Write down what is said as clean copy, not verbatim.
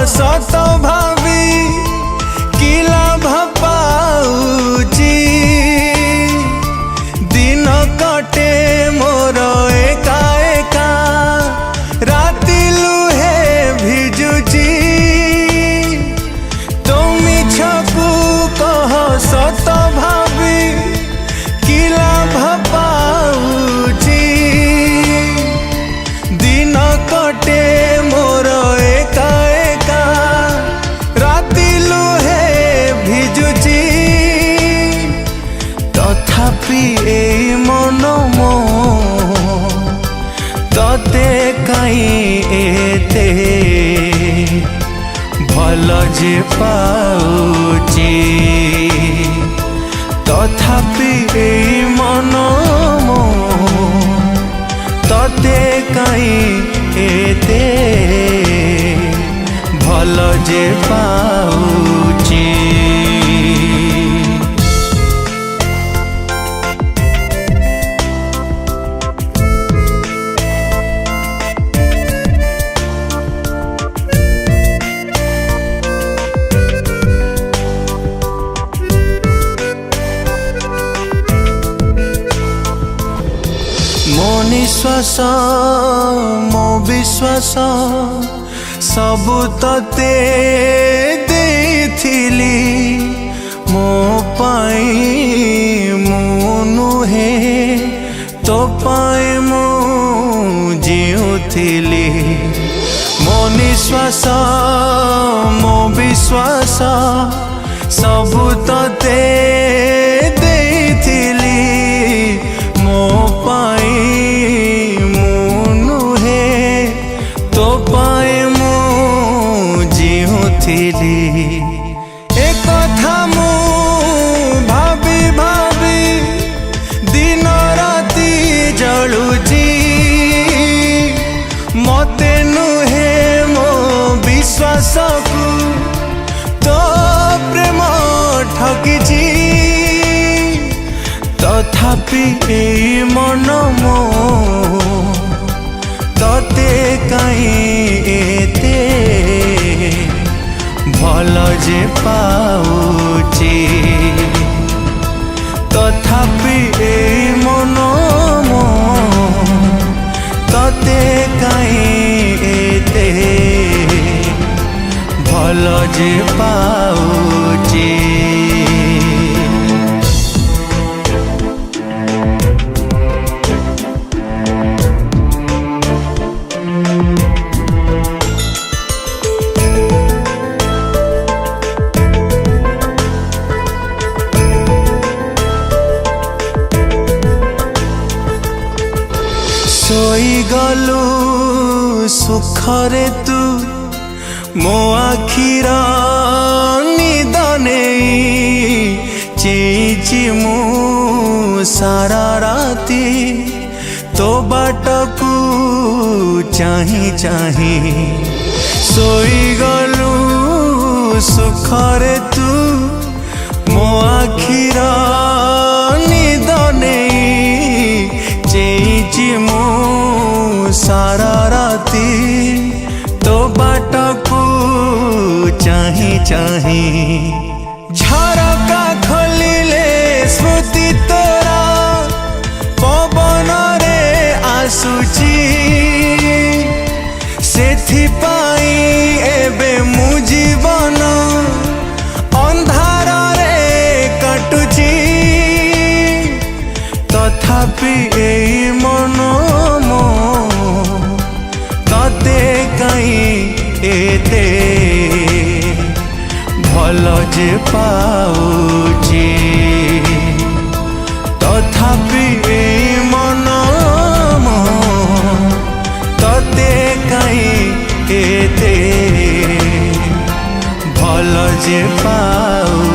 सत भावी कि लाभ पाउची दिन कटे मोर एका एका राति लुहे भिजुची तुमी छकु कह सत भावी कि लाभ पाउची दिन कटे मोर एका तथापि ए मन मो तते काई एते भल जे पाउची तथापि ए मन मो तते काई एते भल जे पाउची। मो निश्वास मो विश्वास सबु तते देथिली मो पाई मु नुहे तो पाई मु जीउथिली मो निश्वास मो विश्वास सबु तते देथिली मो पाई मु नुहे तो पाए मु जीउथिली ए कथा मु भाभी भाभी दिन राति जलुची मते नुहे मो विश्वास को तो प्रेम ठकिची तथापि ए मन मो तते काई एते भल जे पाउची तथापि ए मन मो तते काई एते भल जे पाउची। सोई गलु सुखरे तू मो आखिर निद नहीं चेची मु सारा राति तो बाटकू चाही चाही सोई गलु सुखरे तू मो आखिर निद नहीं चेची मु सारा राति तो बाटकू चाही चाही झरका खोलिले स्मृति तोरा पवन रे आसुची सेथिपाई एबे मु जीवन अंधार रे कटुची तथापि ए मन मो तते काई एते भल जे पाउची तथापि ए मन मो तते काई जे पाऊ